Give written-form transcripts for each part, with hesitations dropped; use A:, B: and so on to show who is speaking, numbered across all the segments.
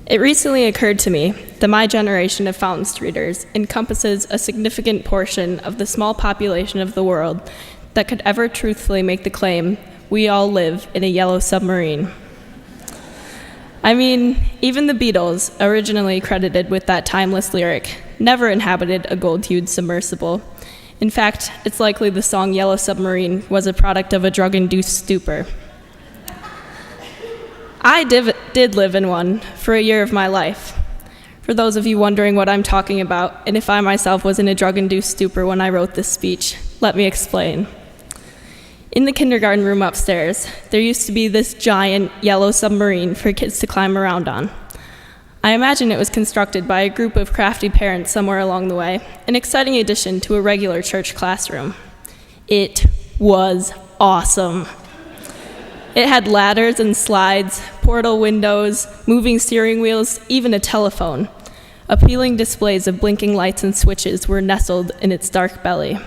A: It recently occurred to me that my generation of Fountain Streeters encompasses a significant portion of the small population of the world that could ever truthfully make the claim, we all live in a yellow submarine. I mean, even the Beatles, originally credited with that timeless lyric, never inhabited a gold-hued submersible. In fact, it's likely the song Yellow Submarine was a product of a drug-induced stupor. I did live in one for a year of my life. For those of you wondering what I'm talking about, and if I myself was in a drug-induced stupor when I wrote this speech, let me explain. In the kindergarten room upstairs, there used to be this giant yellow submarine for kids to climb around on. I imagine it was constructed by a group of crafty parents somewhere along the way, an exciting addition to a regular church classroom. It was awesome. It had ladders and slides, portal windows, moving steering wheels, even a telephone. Appealing displays of blinking lights and switches were nestled in its dark belly.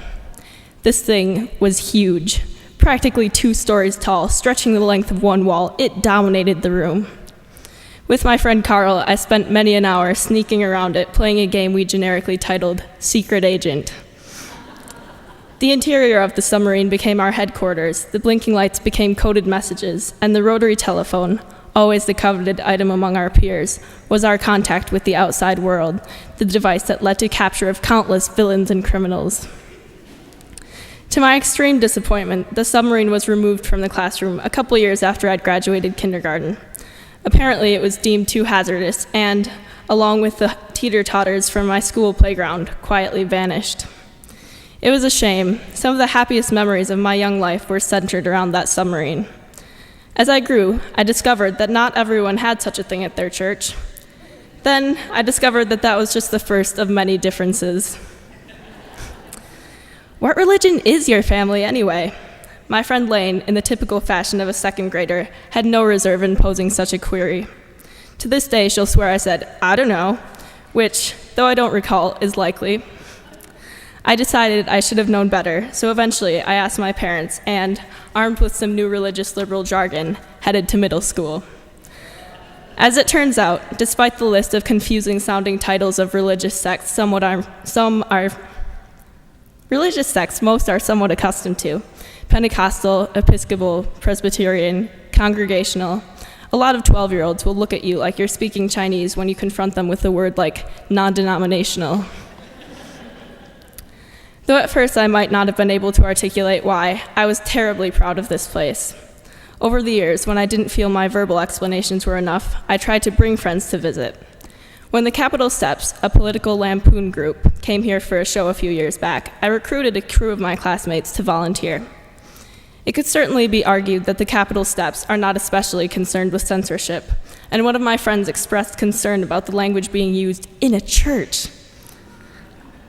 A: This thing was huge, practically 2 stories tall, stretching the length of one wall. It dominated the room. With my friend Carl, I spent many an hour sneaking around it, playing a game we generically titled Secret Agent. The interior of the submarine became our headquarters, the blinking lights became coded messages, and the rotary telephone, always the coveted item among our peers, was our contact with the outside world, the device that led to capture of countless villains and criminals. To my extreme disappointment, the submarine was removed from the classroom a couple years after I'd graduated kindergarten. Apparently, it was deemed too hazardous and, along with the teeter-totters from my school playground, quietly vanished. It was a shame. Some of the happiest memories of my young life were centered around that submarine. As I grew, I discovered that not everyone had such a thing at their church. Then, I discovered that that was just the first of many differences. What religion is your family, anyway? My friend Lane, in the typical fashion of a second grader, had no reserve in posing such a query. To this day, she'll swear I said, "I don't know," which, though I don't recall, is likely. I decided I should have known better, so eventually I asked my parents and, armed with some new religious liberal jargon, headed to middle school. As it turns out, despite the list of confusing-sounding titles of religious sects most are somewhat accustomed to: Pentecostal, Episcopal, Presbyterian, Congregational. A lot of 12-year-olds will look at you like you're speaking Chinese when you confront them with a word like non-denominational. Though at first I might not have been able to articulate why, I was terribly proud of this place. Over the years, when I didn't feel my verbal explanations were enough, I tried to bring friends to visit. When the Capitol Steps, a political lampoon group, came here for a show a few years back, I recruited a crew of my classmates to volunteer. It could certainly be argued that the Capitol Steps are not especially concerned with censorship, and one of my friends expressed concern about the language being used in a church.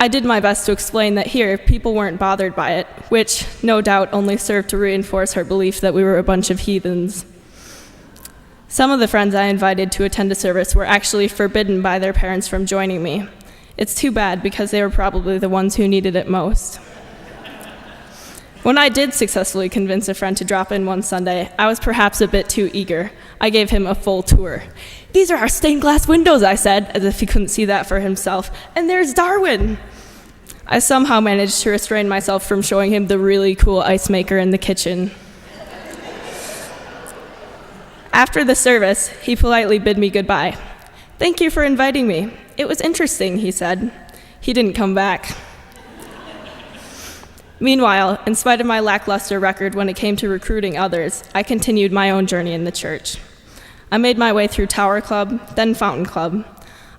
A: I did my best to explain that here, people weren't bothered by it, which, no doubt, only served to reinforce her belief that we were a bunch of heathens. Some of the friends I invited to attend a service were actually forbidden by their parents from joining me. It's too bad, because they were probably the ones who needed it most. When I did successfully convince a friend to drop in one Sunday, I was perhaps a bit too eager. I gave him a full tour. "These are our stained glass windows," I said, as if he couldn't see that for himself. "And there's Darwin." I somehow managed to restrain myself from showing him the really cool ice maker in the kitchen. After the service, he politely bid me goodbye. "Thank you for inviting me. It was interesting," he said. He didn't come back. Meanwhile, in spite of my lackluster record when it came to recruiting others, I continued my own journey in the church. I made my way through Tower Club, then Fountain Club.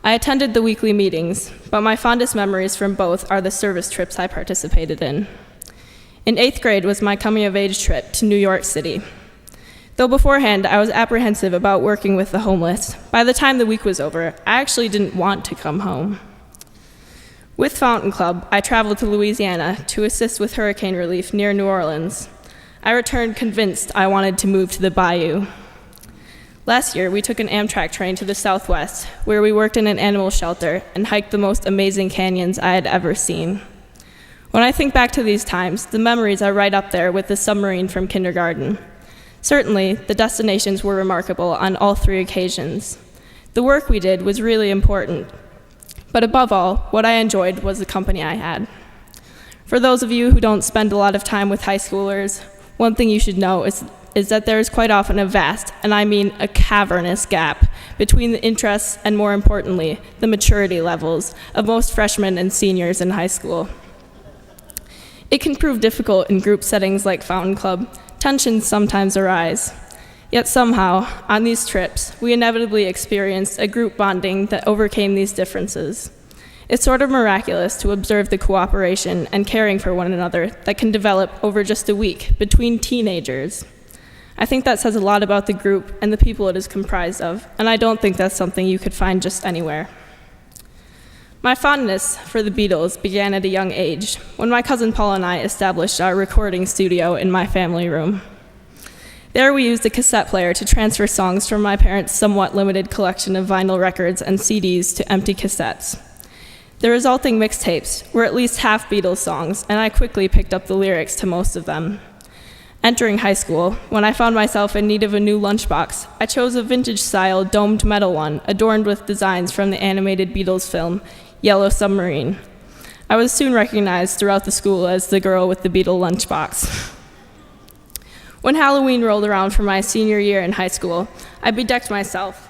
A: I attended the weekly meetings, but my fondest memories from both are the service trips I participated in. In 8th grade was my coming-of-age trip to New York City. Though beforehand I was apprehensive about working with the homeless, by the time the week was over, I actually didn't want to come home. With Fountain Club, I traveled to Louisiana to assist with hurricane relief near New Orleans. I returned convinced I wanted to move to the bayou. Last year, we took an Amtrak train to the Southwest, where we worked in an animal shelter and hiked the most amazing canyons I had ever seen. When I think back to these times, the memories are right up there with the submarine from kindergarten. Certainly, the destinations were remarkable on all 3 occasions. The work we did was really important, but above all, what I enjoyed was the company I had. For those of you who don't spend a lot of time with high schoolers, one thing you should know is that there is quite often a vast, and I mean a cavernous gap, between the interests and, more importantly, the maturity levels of most freshmen and seniors in high school. It can prove difficult in group settings like Fountain Club. Tensions sometimes arise. Yet somehow, on these trips, we inevitably experienced a group bonding that overcame these differences. It's sort of miraculous to observe the cooperation and caring for one another that can develop over just a week between teenagers. I think that says a lot about the group and the people it is comprised of, and I don't think that's something you could find just anywhere. My fondness for the Beatles began at a young age, when my cousin Paul and I established our recording studio in my family room. There we used a cassette player to transfer songs from my parents' somewhat limited collection of vinyl records and CDs to empty cassettes. The resulting mixtapes were at least half Beatles songs, and I quickly picked up the lyrics to most of them. Entering high school, when I found myself in need of a new lunchbox, I chose a vintage-style domed metal one adorned with designs from the animated Beatles film, Yellow Submarine. I was soon recognized throughout the school as the girl with the Beatle lunchbox. When Halloween rolled around for my senior year in high school, I bedecked myself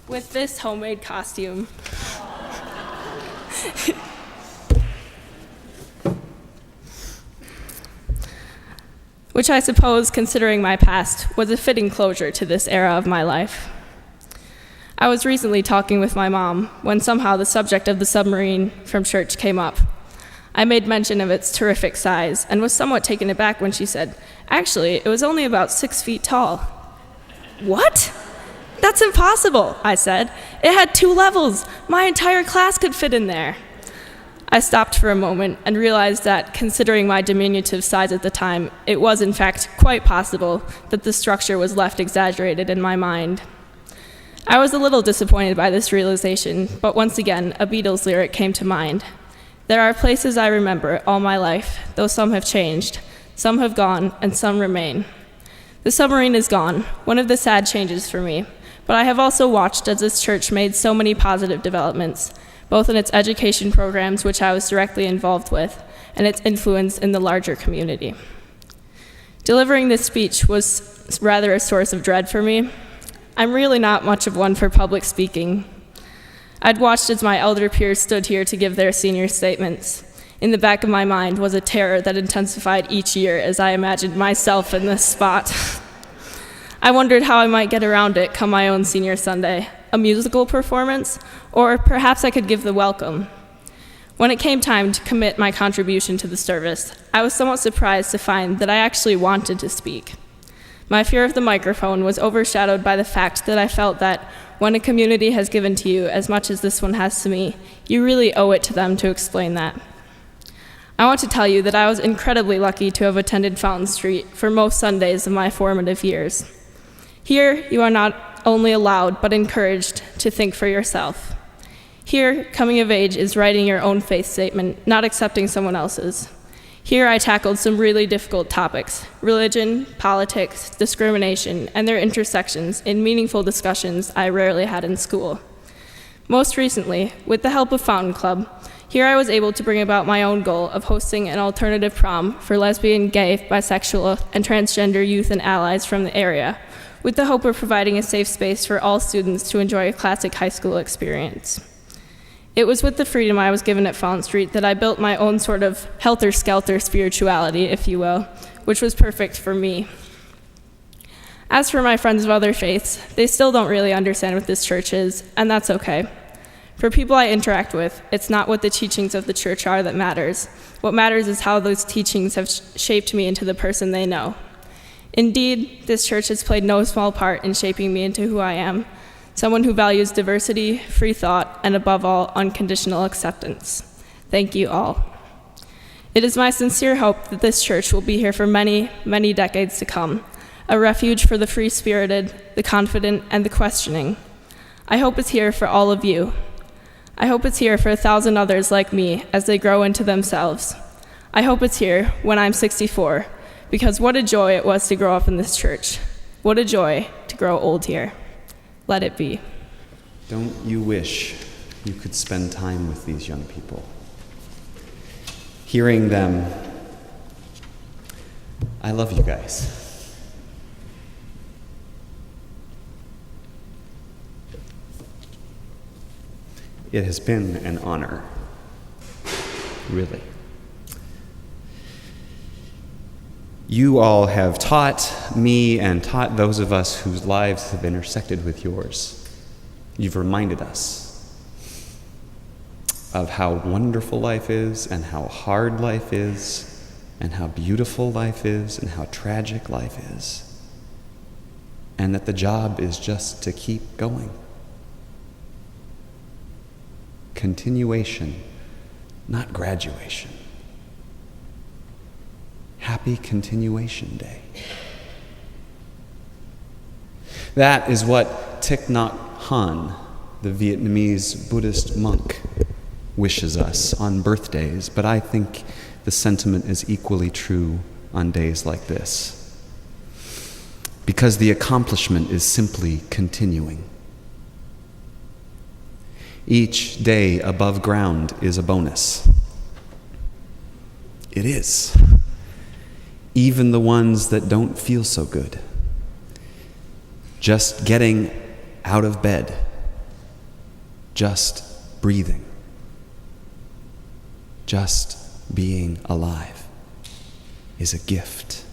A: with this homemade costume. Which I suppose, considering my past, was a fitting closure to this era of my life. I was recently talking with my mom when somehow the subject of the submarine from church came up. I made mention of its terrific size and was somewhat taken aback when she said, "Actually, it was only about 6 feet tall." "What? That's impossible," I said. "It had 2 levels. My entire class could fit in there." I stopped for a moment and realized that, considering my diminutive size at the time, it was in fact quite possible that the structure was left exaggerated in my mind. I was a little disappointed by this realization, but once again, a Beatles lyric came to mind. There are places I remember all my life, though some have changed, some have gone, and some remain. The submarine is gone, one of the sad changes for me, but I have also watched as this church made so many positive developments, both in its education programs, which I was directly involved with, and its influence in the larger community. Delivering this speech was rather a source of dread for me. I'm really not much of one for public speaking. I'd watched as my elder peers stood here to give their senior statements. In the back of my mind was a terror that intensified each year as I imagined myself in this spot. I wondered how I might get around it come my own senior Sunday, a musical performance, or perhaps I could give the welcome. When it came time to commit my contribution to the service, I was somewhat surprised to find that I actually wanted to speak. My fear of the microphone was overshadowed by the fact that I felt that when a community has given to you as much as this one has to me, you really owe it to them to explain that. I want to tell you that I was incredibly lucky to have attended Fountain Street for most Sundays of my formative years. Here, you are not only allowed but encouraged to think for yourself. Here, coming of age is writing your own faith statement, not accepting someone else's. Here I tackled some really difficult topics: religion, politics, discrimination, and their intersections in meaningful discussions I rarely had in school. Most recently, with the help of Fountain Club, here I was able to bring about my own goal of hosting an alternative prom for lesbian, gay, bisexual, and transgender youth and allies from the area, with the hope of providing a safe space for all students to enjoy a classic high school experience. It was with the freedom I was given at Fountain Street that I built my own sort of helter-skelter spirituality, if you will, which was perfect for me. As for my friends of other faiths, they still don't really understand what this church is, and that's okay. For people I interact with, it's not what the teachings of the church are that matters. What matters is how those teachings have shaped me into the person they know. Indeed, this church has played no small part in shaping me into who I am, someone who values diversity, free thought, and above all, unconditional acceptance. Thank you all. It is my sincere hope that this church will be here for many, many decades to come, a refuge for the free-spirited, the confident, and the questioning. I hope it's here for all of you. I hope it's here for 1,000 others like me as they grow into themselves. I hope it's here when I'm 64, because what a joy it was to grow up in this church. What a joy to grow old here. Let it be.
B: Don't you wish you could spend time with these young people? Hearing them, I love you guys. It has been an honor, really. You all have taught me and taught those of us whose lives have intersected with yours. You've reminded us of how wonderful life is and how hard life is and how beautiful life is and how tragic life is, and that the job is just to keep going. Continuation, not graduation. Happy Continuation Day. That is what Thich Nhat Hanh, the Vietnamese Buddhist monk, wishes us on birthdays, but I think the sentiment is equally true on days like this. Because the accomplishment is simply continuing. Each day above ground is a bonus. It is. Even the ones that don't feel so good. Just getting out of bed. Just breathing. Just being alive is a gift.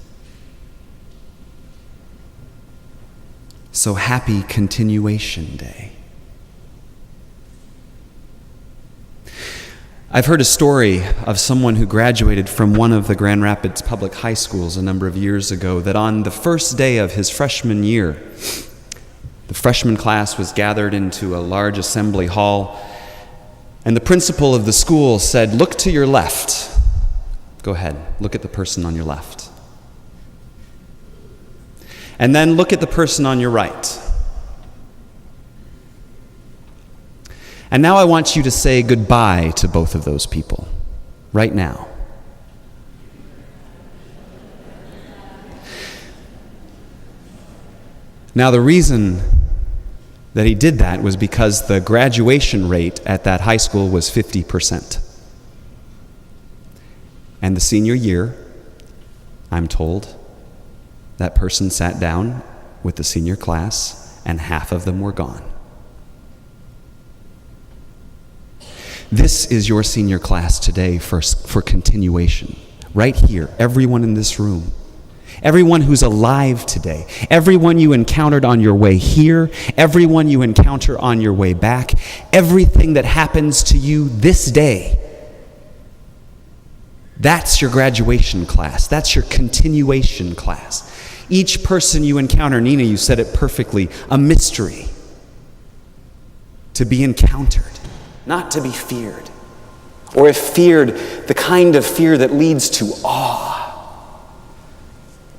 B: So happy Continuation Day. I've heard a story of someone who graduated from one of the Grand Rapids public high schools a number of years ago, that on the first day of his freshman year, the freshman class was gathered into a large assembly hall, and the principal of the school said, "Look to your left." Go ahead, look at the person on your left. And then look at the person on your right. And now I want you to say goodbye to both of those people, right now. Now, the reason that he did that was because the graduation rate at that high school was 50%. And the senior year, I'm told, that person sat down with the senior class and half of them were gone. This is your senior class today for continuation. Right here, everyone in this room. Everyone who's alive today. Everyone you encountered on your way here. Everyone you encounter on your way back. Everything that happens to you this day. That's your graduation class. That's your continuation class. Each person you encounter, Nina, you said it perfectly, a mystery to be encountered. Not to be feared. Or if feared, the kind of fear that leads to awe.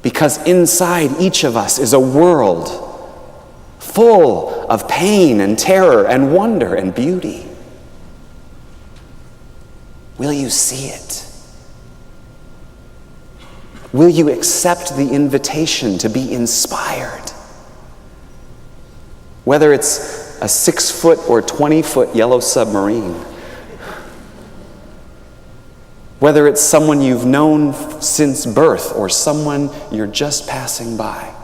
B: Because inside each of us is a world full of pain and terror and wonder and beauty. Will you see it? Will you accept the invitation to be inspired? Whether it's a 6-foot or 20-foot yellow submarine. Whether it's someone you've known since birth or someone you're just passing by.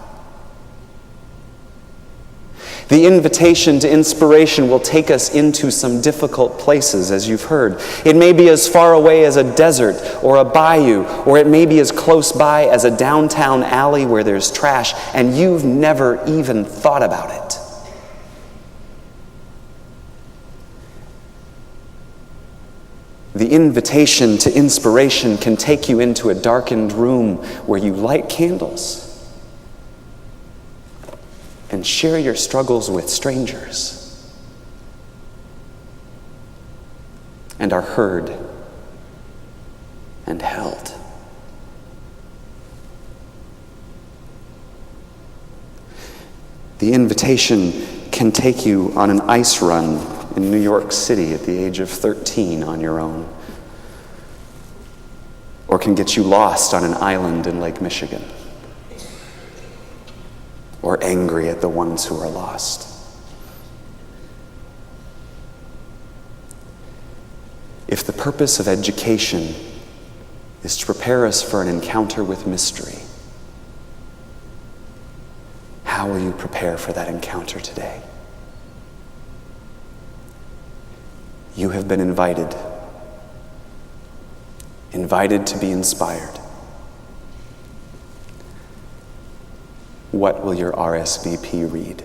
B: The invitation to inspiration will take us into some difficult places, as you've heard. It may be as far away as a desert or a bayou, or it may be as close by as a downtown alley where there's trash and you've never even thought about it. The invitation to inspiration can take you into a darkened room where you light candles and share your struggles with strangers and are heard and held. The invitation can take you on an ice run in New York City at the age of 13 on your own, or can get you lost on an island in Lake Michigan, or angry at the ones who are lost. If the purpose of education is to prepare us for an encounter with mystery, how will you prepare for that encounter today? You have been invited to be inspired. What will your RSVP read?